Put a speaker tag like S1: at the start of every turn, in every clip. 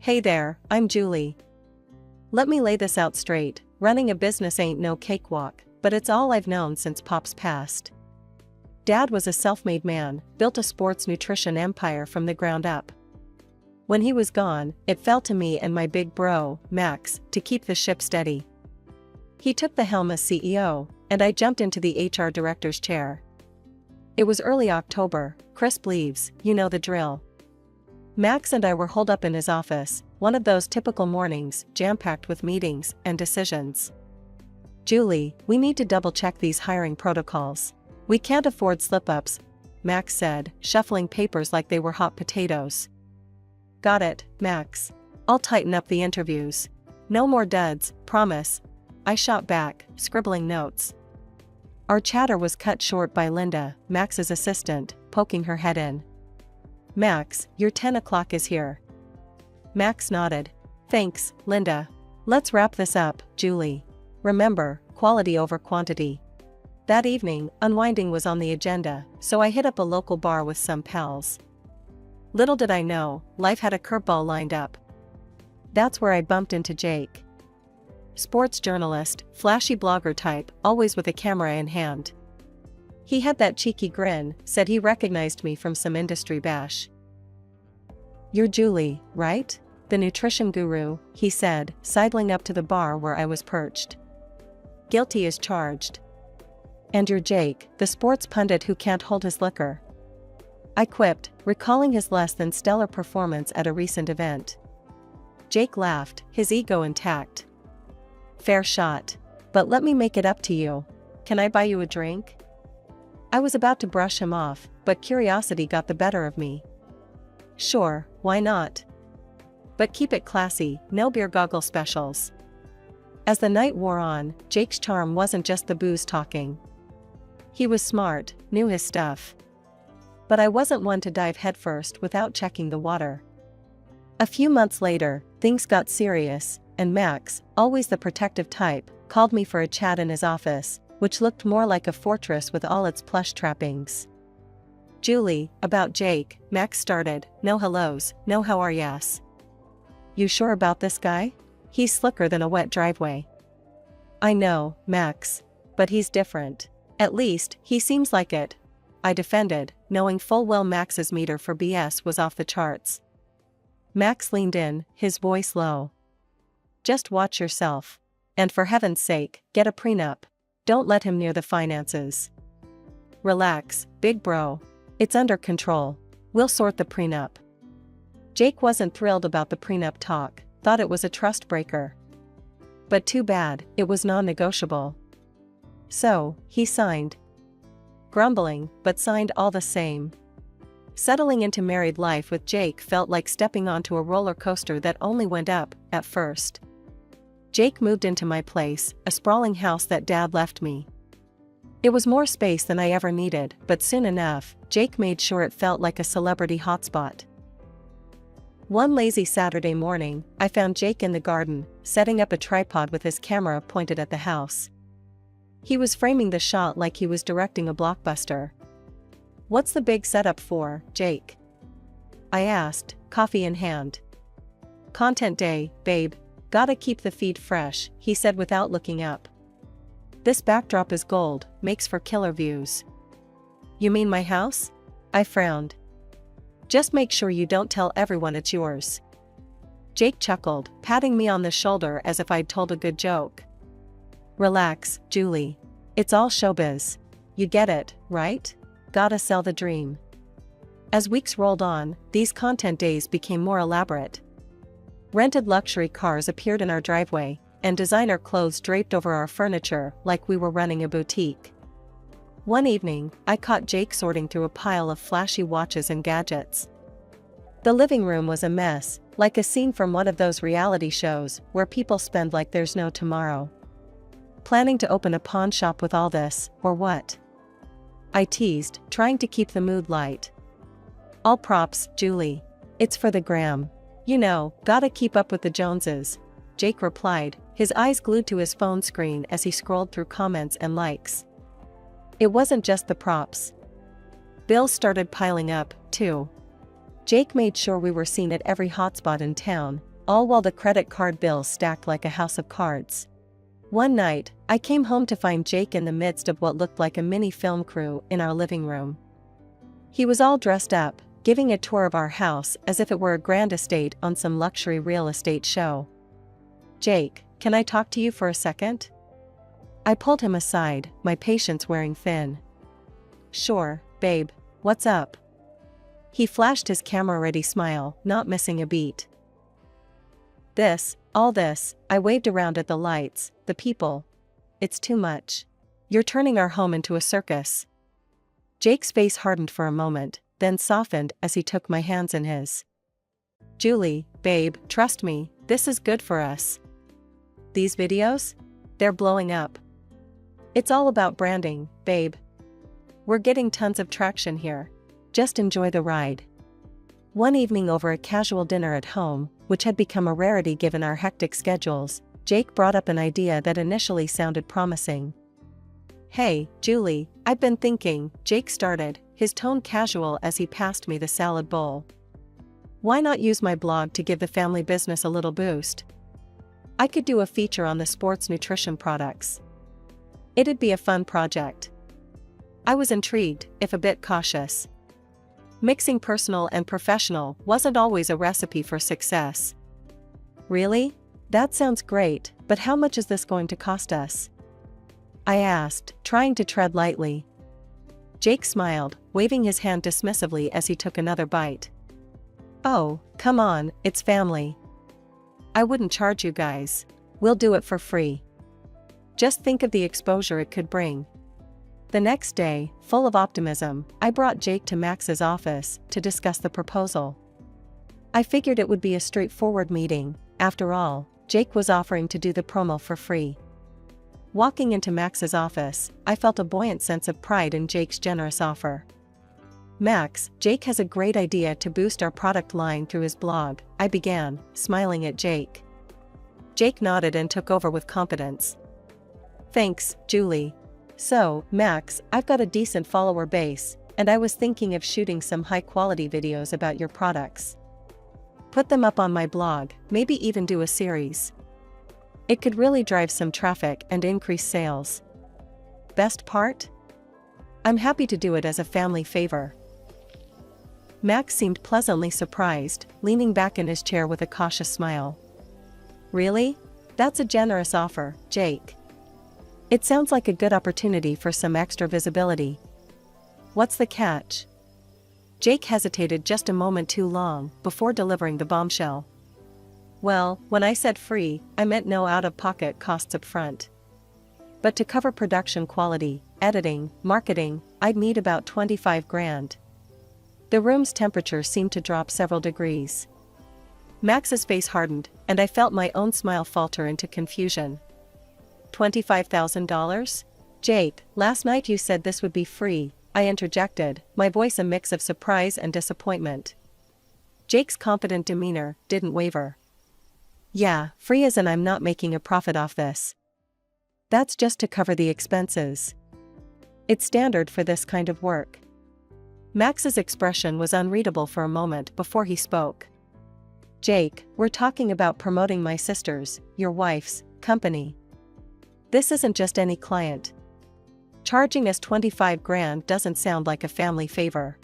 S1: Hey there, I'm Julie. Let me lay this out straight, running a business ain't no cakewalk, but it's all I've known since Pop's passed. Dad was a self-made man, built a sports nutrition empire from the ground up. When he was gone, it fell to me and my big bro, Max, to keep the ship steady. He took the helm as CEO, and I jumped into the HR director's chair. It was early October, crisp leaves, you know the drill. Max and I were holed up in his office, one of those typical mornings, jam-packed with meetings and decisions. Julie, we need to double-check these hiring protocols. We can't afford slip-ups, Max said, shuffling papers like they were hot potatoes. Got it, Max. I'll tighten up the interviews. No more duds, promise. I shot back, scribbling notes. Our chatter was cut short by Linda, Max's assistant, poking her head in. Max, your 10 o'clock is here. Max nodded. Thanks, Linda. Let's wrap this up, Julie. Remember, quality over quantity. That evening, unwinding was on the agenda, so I hit up a local bar with some pals. Little did I know, life had a curveball lined up. That's where I bumped into Jake. Sports journalist, flashy blogger type, always with a camera in hand. He had that cheeky grin, said he recognized me from some industry bash. You're Julie, right? The nutrition guru, he said, sidling up to the bar where I was perched. Guilty as charged. And you're Jake, the sports pundit who can't hold his liquor. I quipped, recalling his less than stellar performance at a recent event. Jake laughed, his ego intact. Fair shot. But let me make it up to you. Can I buy you a drink? I was about to brush him off, but curiosity got the better of me. Sure, why not? But keep it classy, no beer goggle specials. As the night wore on, Jake's charm wasn't just the booze talking. He was smart, knew his stuff. But I wasn't one to dive headfirst without checking the water. A few months later, things got serious, and Max, always the protective type, called me for a chat in his office, which looked more like a fortress with all its plush trappings. Julie, about Jake, Max started, no hellos, no how are yas. You sure about this guy? He's slicker than a wet driveway. I know, Max. But he's different. At least, he seems like it. I defended, knowing full well Max's meter for BS was off the charts. Max leaned in, his voice low. Just watch yourself. And for heaven's sake, get a prenup. Don't let him near the finances. Relax, big bro. It's under control. We'll sort the prenup. Jake wasn't thrilled about the prenup talk, thought it was a trust breaker. But too bad, it was non-negotiable. So, he signed. Grumbling, but signed all the same. Settling into married life with Jake felt like stepping onto a roller coaster that only went up, at first. Jake moved into my place, a sprawling house that Dad left me. It was more space than I ever needed, but soon enough, Jake made sure it felt like a celebrity hotspot. One lazy Saturday morning, I found Jake in the garden, setting up a tripod with his camera pointed at the house. He was framing the shot like he was directing a blockbuster. What's the big setup for, Jake? I asked, coffee in hand. Content day, babe. Gotta keep the feed fresh, he said without looking up. This backdrop is gold, makes for killer views. You mean my house? I frowned. Just make sure you don't tell everyone it's yours. Jake chuckled, patting me on the shoulder as if I'd told a good joke. Relax, Julie. It's all showbiz. You get it, right? Gotta sell the dream. As weeks rolled on, these content days became more elaborate. Rented luxury cars appeared in our driveway, and designer clothes draped over our furniture like we were running a boutique. One evening, I caught Jake sorting through a pile of flashy watches and gadgets. The living room was a mess, like a scene from one of those reality shows where people spend like there's no tomorrow. Planning to open a pawn shop with all this, or what? I teased, trying to keep the mood light. All props, Julie. It's for the gram. You know, gotta keep up with the Joneses, Jake replied, his eyes glued to his phone screen as he scrolled through comments and likes. It wasn't just the props. Bills started piling up, too. Jake made sure we were seen at every hotspot in town, all while the credit card bills stacked like a house of cards. One night, I came home to find Jake in the midst of what looked like a mini film crew in our living room. He was all dressed up, giving a tour of our house as if it were a grand estate on some luxury real estate show. "Jake, can I talk to you for a second?" I pulled him aside, my patience wearing thin. "Sure, babe, what's up?" He flashed his camera-ready smile, not missing a beat. All this, I waved around at the lights, the people. "It's too much. You're turning our home into a circus." Jake's face hardened for a moment, then softened as he took my hands in his. "Julie, babe, trust me, this is good for us. These videos? They're blowing up. It's all about branding, babe. We're getting tons of traction here. Just enjoy the ride." One evening over a casual dinner at home, which had become a rarity given our hectic schedules, Jake brought up an idea that initially sounded promising. "Hey, Julie, I've been thinking," Jake started, his tone casual as he passed me the salad bowl. "Why not use my blog to give the family business a little boost? I could do a feature on the sports nutrition products. It'd be a fun project." I was intrigued, if a bit cautious. Mixing personal and professional wasn't always a recipe for success. "Really? That sounds great, but how much is this going to cost us?" I asked, trying to tread lightly. Jake smiled, waving his hand dismissively as he took another bite. "Oh, come on, it's family. I wouldn't charge you guys. We'll do it for free. Just think of the exposure it could bring." The next day, full of optimism, I brought Jake to Max's office to discuss the proposal. I figured it would be a straightforward meeting. After all, Jake was offering to do the promo for free. Walking into Max's office, I felt a buoyant sense of pride in Jake's generous offer. "Max, Jake has a great idea to boost our product line through his blog," I began, smiling at Jake. Jake nodded and took over with confidence. "Thanks, Julie. So, Max, I've got a decent follower base, and I was thinking of shooting some high-quality videos about your products. Put them up on my blog, maybe even do a series. It could really drive some traffic and increase sales. Best part? I'm happy to do it as a family favor." Max seemed pleasantly surprised, leaning back in his chair with a cautious smile. "Really? That's a generous offer, Jake. It sounds like a good opportunity for some extra visibility. What's the catch?" Jake hesitated just a moment too long before delivering the bombshell. "Well, when I said free, I meant no out-of-pocket costs up front. But to cover production quality, editing, marketing, I'd need about 25 grand. The room's temperature seemed to drop several degrees. Max's face hardened, and I felt my own smile falter into confusion. $25,000? "Jake, last night you said this would be free," I interjected, my voice a mix of surprise and disappointment. Jake's confident demeanor didn't waver. "Yeah, free as in I'm not making a profit off this. That's just to cover the expenses. It's standard for this kind of work." Max's expression was unreadable for a moment before he spoke. "Jake, we're talking about promoting my sister's, your wife's, company. This isn't just any client. Charging us 25 grand doesn't sound like a family favor."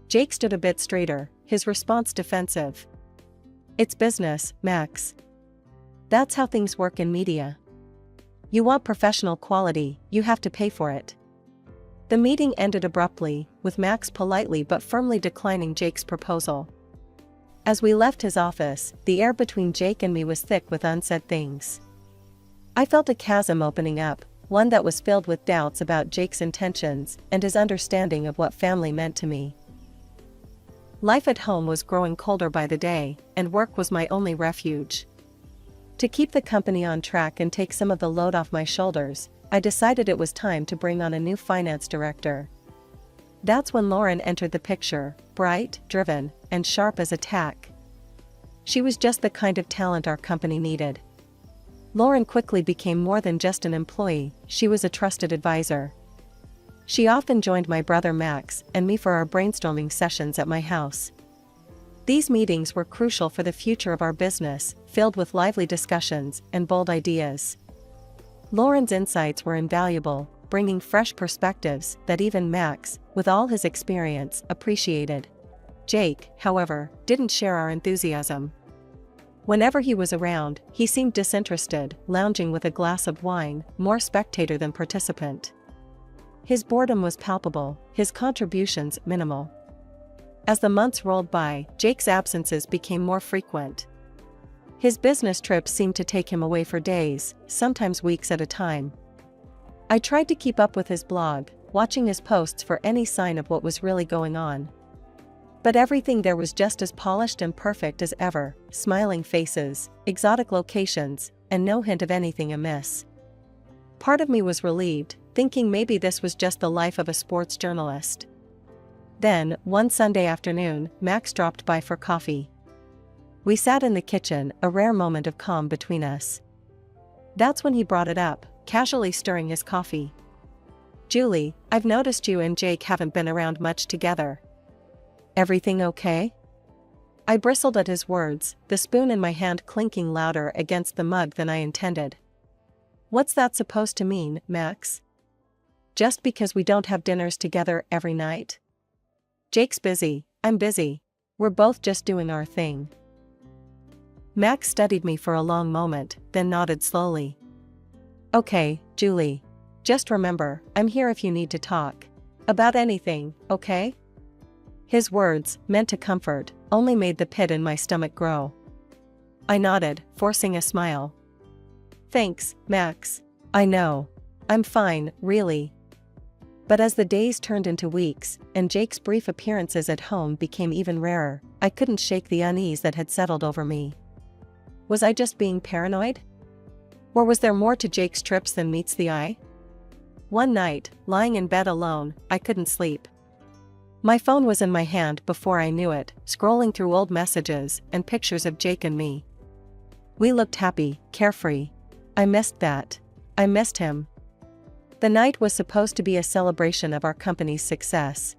S1: Jake stood a bit straighter, his response defensive. "It's business, Max. That's how things work in media. You want professional quality, you have to pay for it." The meeting ended abruptly, with Max politely but firmly declining Jake's proposal. As we left his office, the air between Jake and me was thick with unsaid things. I felt a chasm opening up, one that was filled with doubts about Jake's intentions and his understanding of what family meant to me. Life at home was growing colder by the day, and work was my only refuge. To keep the company on track and take some of the load off my shoulders, I decided it was time to bring on a new finance director. That's when Lauren entered the picture, bright, driven, and sharp as a tack. She was just the kind of talent our company needed. Lauren quickly became more than just an employee, she was a trusted advisor. She often joined my brother Max and me for our brainstorming sessions at my house. These meetings were crucial for the future of our business, filled with lively discussions and bold ideas. Lauren's insights were invaluable, bringing fresh perspectives that even Max, with all his experience, appreciated. Jake, however, didn't share our enthusiasm. Whenever he was around, he seemed disinterested, lounging with a glass of wine, more spectator than participant. His boredom was palpable, his contributions minimal. As the months rolled by, Jake's absences became more frequent. His business trips seemed to take him away for days, sometimes weeks at a time. I tried to keep up with his blog, watching his posts for any sign of what was really going on. But everything there was just as polished and perfect as ever, smiling faces, exotic locations, and no hint of anything amiss. Part of me was relieved, thinking maybe this was just the life of a sports journalist. Then, one Sunday afternoon, Max dropped by for coffee. We sat in the kitchen, a rare moment of calm between us. That's when he brought it up, casually stirring his coffee. "Julie, I've noticed you and Jake haven't been around much together. Everything okay?" I bristled at his words, the spoon in my hand clinking louder against the mug than I intended. "What's that supposed to mean, Max? Just because we don't have dinners together every night? Jake's busy, I'm busy. We're both just doing our thing." Max studied me for a long moment, then nodded slowly. "Okay, Julie. Just remember, I'm here if you need to talk. About anything, okay?" His words, meant to comfort, only made the pit in my stomach grow. I nodded, forcing a smile. "Thanks, Max. I know. I'm fine, really." But as the days turned into weeks, and Jake's brief appearances at home became even rarer, I couldn't shake the unease that had settled over me. Was I just being paranoid? Or was there more to Jake's trips than meets the eye? One night, lying in bed alone, I couldn't sleep. My phone was in my hand before I knew it, scrolling through old messages and pictures of Jake and me. We looked happy, carefree. I missed that. I missed him. The night was supposed to be a celebration of our company's success.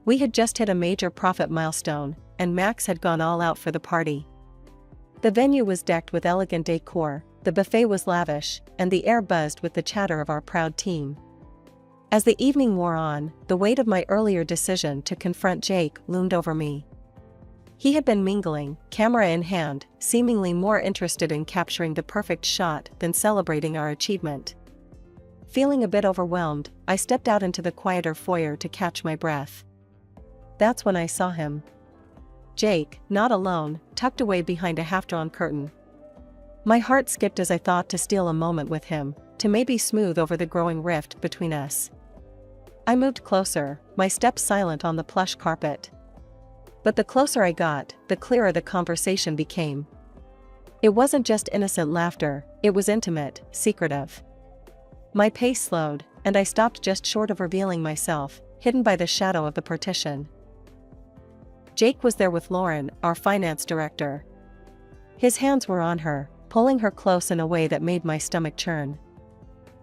S1: We had just hit a major profit milestone, and Max had gone all out for the party. The venue was decked with elegant decor, the buffet was lavish, and the air buzzed with the chatter of our proud team. As the evening wore on, the weight of my earlier decision to confront Jake loomed over me. He had been mingling, camera in hand, seemingly more interested in capturing the perfect shot than celebrating our achievement. Feeling a bit overwhelmed, I stepped out into the quieter foyer to catch my breath. That's when I saw him. Jake, not alone, tucked away behind a half-drawn curtain. My heart skipped as I thought to steal a moment with him, to maybe smooth over the growing rift between us. I moved closer, my steps silent on the plush carpet. But the closer I got, the clearer the conversation became. It wasn't just innocent laughter, it was intimate, secretive. My pace slowed, and I stopped just short of revealing myself, hidden by the shadow of the partition. Jake was there with Lauren, our finance director. His hands were on her, pulling her close in a way that made my stomach churn.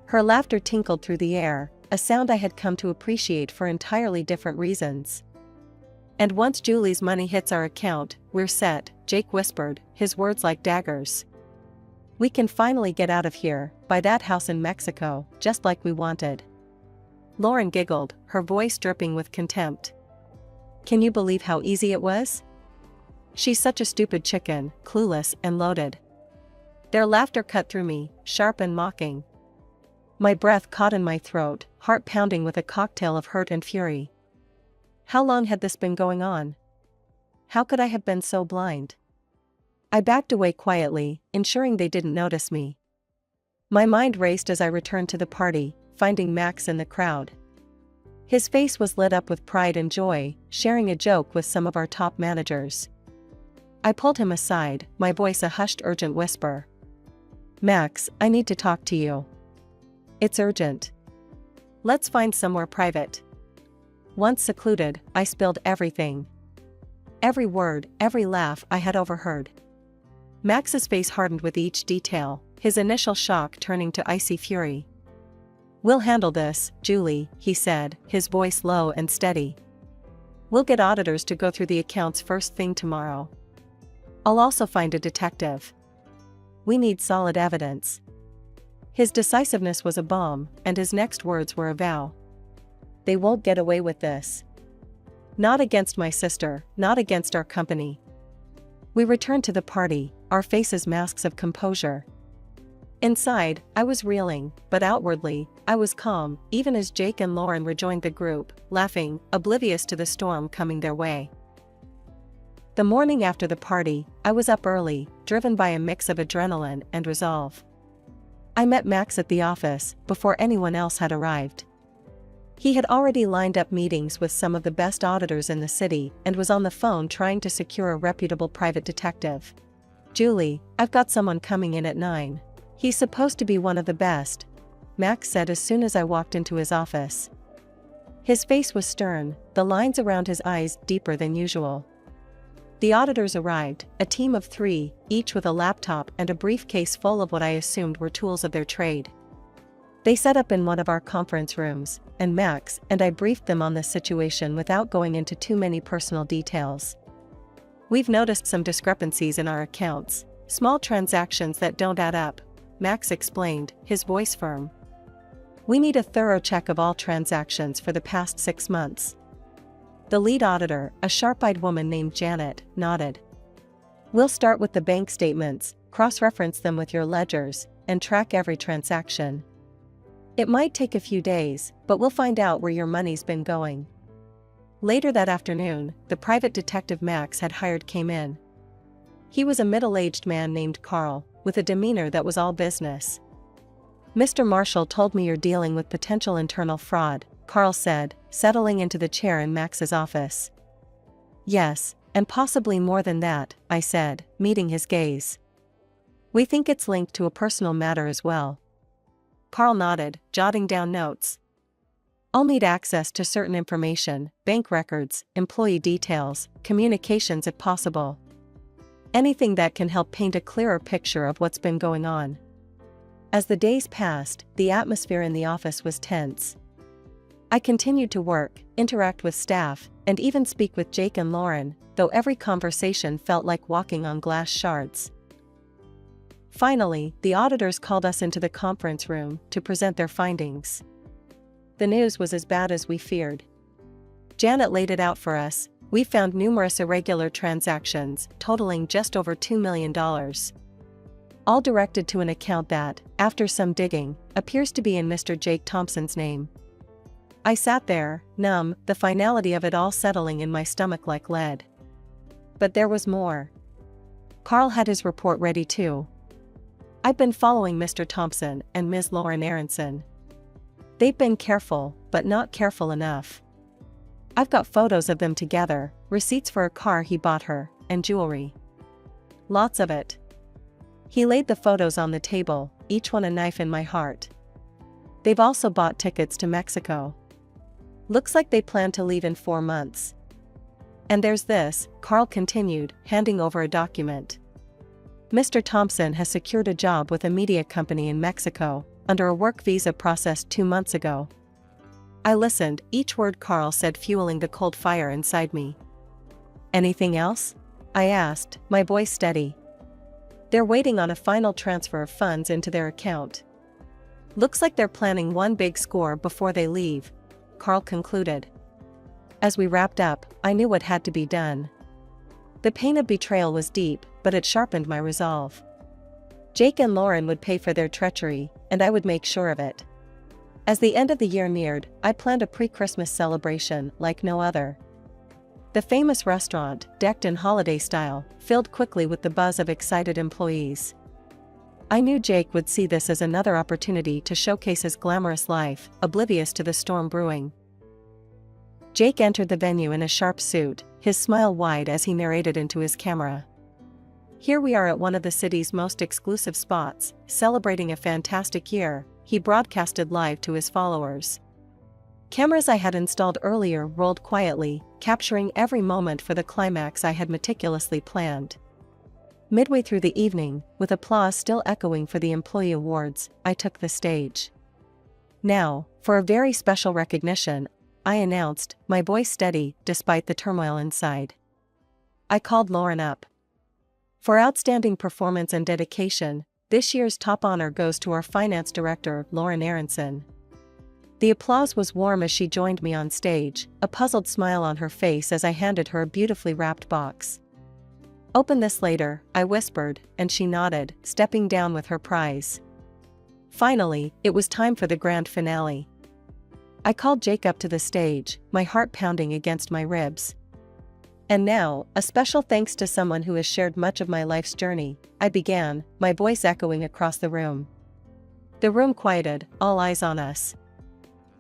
S1: Her laughter tinkled through the air, a sound I had come to appreciate for entirely different reasons. "And once Julie's money hits our account, we're set," Jake whispered, his words like daggers. "We can finally get out of here, buy that house in Mexico, just like we wanted." Lauren giggled, her voice dripping with contempt. "Can you believe how easy it was? She's such a stupid chicken, clueless and loaded." Their laughter cut through me, sharp and mocking. My breath caught in my throat, heart pounding with a cocktail of hurt and fury. How long had this been going on? How could I have been so blind? I backed away quietly, ensuring they didn't notice me. My mind raced as I returned to the party, finding Max in the crowd. His face was lit up with pride and joy, sharing a joke with some of our top managers. I pulled him aside, my voice a hushed, urgent whisper. "Max, I need to talk to you. It's urgent. Let's find somewhere private." Once secluded, I spilled everything. Every word, every laugh I had overheard. Max's face hardened with each detail, his initial shock turning to icy fury. "We'll handle this, Julie," he said, his voice low and steady. We'll get auditors to go through the accounts first thing tomorrow. I'll also find a detective. We need solid evidence." His decisiveness was a bomb, and his next words were a vow. "They won't get away with this. Not against my sister, not against our company." We returned to the party, our faces masks of composure. Inside, I was reeling, but outwardly, I was calm, even as Jake and Lauren rejoined the group, laughing, oblivious to the storm coming their way. The morning after the party, I was up early, driven by a mix of adrenaline and resolve. I met Max at the office, before anyone else had arrived. He had already lined up meetings with some of the best auditors in the city and was on the phone trying to secure a reputable private detective. "Julie, I've got someone coming in at 9. He's supposed to be one of the best," Max said as soon as I walked into his office. His face was stern, the lines around his eyes deeper than usual. The auditors arrived, a team of 3, each with a laptop and a briefcase full of what I assumed were tools of their trade. They set up in one of our conference rooms, and Max and I briefed them on the situation without going into too many personal details. "We've noticed some discrepancies in our accounts, small transactions that don't add up," Max explained, his voice firm. "We need a thorough check of all transactions for the past 6 months." The lead auditor, a sharp-eyed woman named Janet, nodded. "We'll start with the bank statements, cross-reference them with your ledgers, and track every transaction. It might take a few days, but we'll find out where your money's been going." Later that afternoon, the private detective Max had hired came in. He was a middle-aged man named Carl, with a demeanor that was all business. "Mr. Marshall told me you're dealing with potential internal fraud," Carl said, settling into the chair in Max's office. "Yes, and possibly more than that," I said, meeting his gaze. "We think it's linked to a personal matter as well." Carl nodded, jotting down notes. "I'll need access to certain information, bank records, employee details, communications if possible. Anything that can help paint a clearer picture of what's been going on." As the days passed, the atmosphere in the office was tense. I continued to work, interact with staff, and even speak with Jake and Lauren, though every conversation felt like walking on glass shards. Finally, the auditors called us into the conference room to present their findings. The news was as bad as we feared. Janet laid it out for us. We found numerous irregular transactions, totaling just over $2 million. All directed to an account that, after some digging, appears to be in Mr. Jake Thompson's name. I sat there, numb, the finality of it all settling in my stomach like lead. But there was more. Carl had his report ready too. "I've been following Mr. Thompson and Ms. Lauren Aronson. They've been careful, but not careful enough. I've got photos of them together, receipts for a car he bought her, and jewelry. Lots of it." He laid the photos on the table, each one a knife in my heart. "They've also bought tickets to Mexico. Looks like they plan to leave in 4 months. And there's this," Carl continued, handing over a document. "Mr. Thompson has secured a job with a media company in Mexico, under a work visa processed 2 months ago." I listened, each word Carl said fueling the cold fire inside me. "Anything else?" I asked, my voice steady. "They're waiting on a final transfer of funds into their account. Looks like they're planning one big score before they leave," Carl concluded. As we wrapped up, I knew what had to be done. The pain of betrayal was deep, but it sharpened my resolve. Jake and Lauren would pay for their treachery, and I would make sure of it. As the end of the year neared, I planned a pre-Christmas celebration like no other. The famous restaurant, decked in holiday style, filled quickly with the buzz of excited employees. I knew Jake would see this as another opportunity to showcase his glamorous life, oblivious to the storm brewing. Jake entered the venue in a sharp suit, his smile wide as he narrated into his camera. "Here we are at one of the city's most exclusive spots, celebrating a fantastic year," he broadcasted live to his followers. Cameras I had installed earlier rolled quietly, capturing every moment for the climax I had meticulously planned. Midway through the evening, with applause still echoing for the employee awards, I took the stage. "Now, for a very special recognition, I announced, my voice steady despite the turmoil inside. I called Lauren up. For outstanding performance and dedication, this year's top honor goes to our finance director, Lauren Aronson. The applause was warm as she joined me on stage, a puzzled smile on her face as I handed her a beautifully wrapped box. "Open this later," I whispered, and she nodded, stepping down with her prize. Finally, it was time for the grand finale. I called Jake up to the stage, my heart pounding against my ribs. "And now, a special thanks to someone who has shared much of my life's journey," I began, my voice echoing across the room. The room quieted, all eyes on us.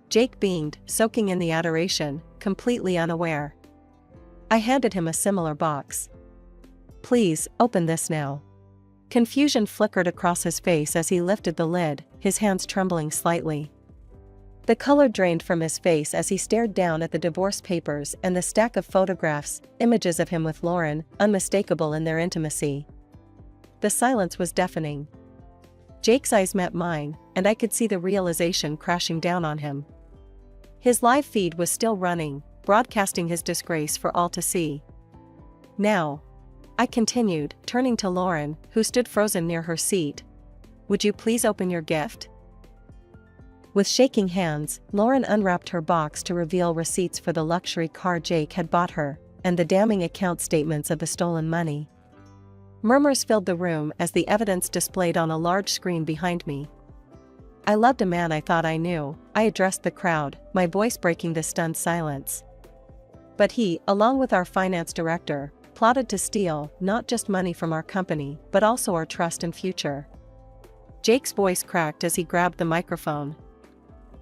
S1: Jake beamed, soaking in the adoration, completely unaware. I handed him a similar box. "Please, open this now." Confusion flickered across his face as he lifted the lid, his hands trembling slightly. The color drained from his face as he stared down at the divorce papers and the stack of photographs, images of him with Lauren, unmistakable in their intimacy. The silence was deafening. Jake's eyes met mine, and I could see the realization crashing down on him. His live feed was still running, broadcasting his disgrace for all to see. "Now," I continued, turning to Lauren, who stood frozen near her seat, "would you please open your gift?" With shaking hands, Lauren unwrapped her box to reveal receipts for the luxury car Jake had bought her, and the damning account statements of the stolen money. Murmurs filled the room as the evidence displayed on a large screen behind me. "I loved a man I thought I knew," I addressed the crowd, my voice breaking the stunned silence. "But he, along with our finance director, plotted to steal not just money from our company but also our trust and future." Jake's voice cracked as he grabbed the microphone.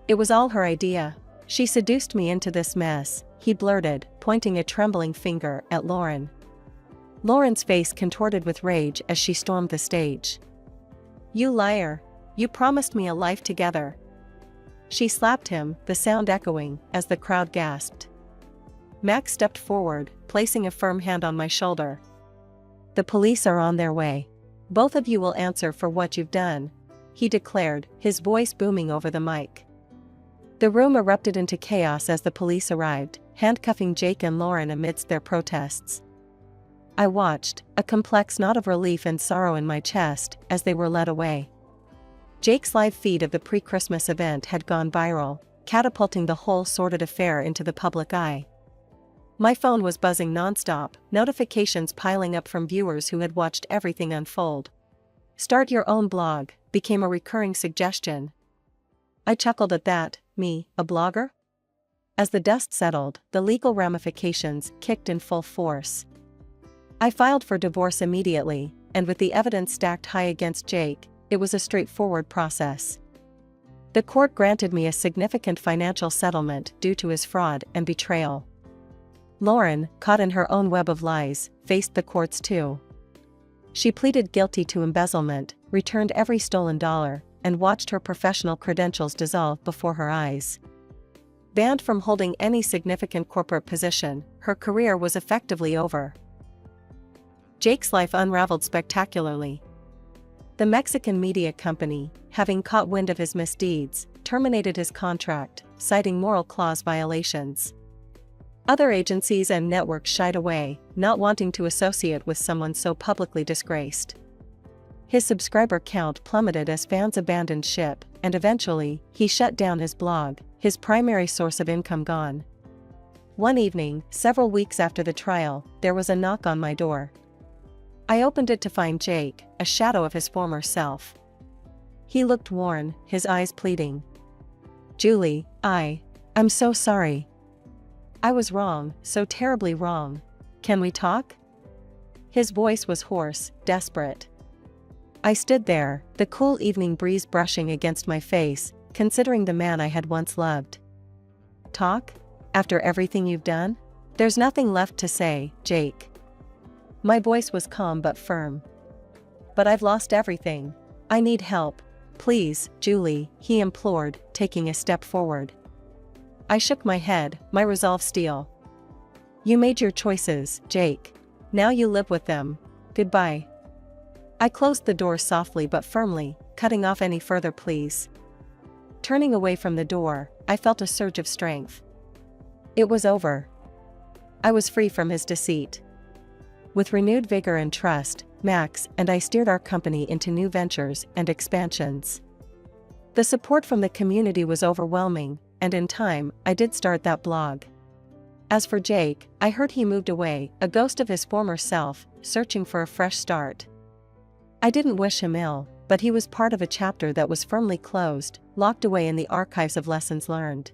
S1: "It was all her idea. She seduced me into this mess," he blurted, pointing a trembling finger at Lauren. Lauren's face contorted with rage as she stormed the stage. "You liar! You promised me a life together." She slapped him, the sound echoing, as the crowd gasped. Max stepped forward, placing a firm hand on my shoulder. "The police are on their way. Both of you will answer for what you've done," he declared, his voice booming over the mic. The room erupted into chaos as the police arrived, handcuffing Jake and Lauren amidst their protests. I watched, a complex knot of relief and sorrow in my chest, as they were led away. Jake's live feed of the pre-Christmas event had gone viral, catapulting the whole sordid affair into the public eye. My phone was buzzing nonstop, notifications piling up from viewers who had watched everything unfold. "Start your own blog" became a recurring suggestion. I chuckled at that. Me, a blogger? As the dust settled, the legal ramifications kicked in full force. I filed for divorce immediately, and with the evidence stacked high against Jake, it was a straightforward process. The court granted me a significant financial settlement due to his fraud and betrayal. Lauren, caught in her own web of lies, faced the courts too. She pleaded guilty to embezzlement, returned every stolen dollar, and watched her professional credentials dissolve before her eyes. Banned from holding any significant corporate position, her career was effectively over. Jake's life unraveled spectacularly. The Mexican media company, having caught wind of his misdeeds, terminated his contract, citing moral clause violations. Other agencies and networks shied away, not wanting to associate with someone so publicly disgraced. His subscriber count plummeted as fans abandoned ship, and eventually, he shut down his blog, his primary source of income gone. One evening, several weeks after the trial, there was a knock on my door. I opened it to find Jake, a shadow of his former self. He looked worn, his eyes pleading. "Julie, I'm so sorry. I was wrong, so terribly wrong. Can we talk?" His voice was hoarse, desperate. I stood there, the cool evening breeze brushing against my face, considering the man I had once loved. "Talk? After everything you've done? There's nothing left to say, Jake." My voice was calm but firm. "But I've lost everything. I need help. Please, Julie," he implored, taking a step forward. I shook my head, my resolve steel. "You made your choices, Jake. Now you live with them. Goodbye." I closed the door softly but firmly, cutting off any further pleas. Turning away from the door, I felt a surge of strength. It was over. I was free from his deceit. With renewed vigor and trust, Max and I steered our company into new ventures and expansions. The support from the community was overwhelming, and in time, I did start that blog. As for Jake, I heard he moved away, a ghost of his former self, searching for a fresh start. I didn't wish him ill, but he was part of a chapter that was firmly closed, locked away in the archives of lessons learned.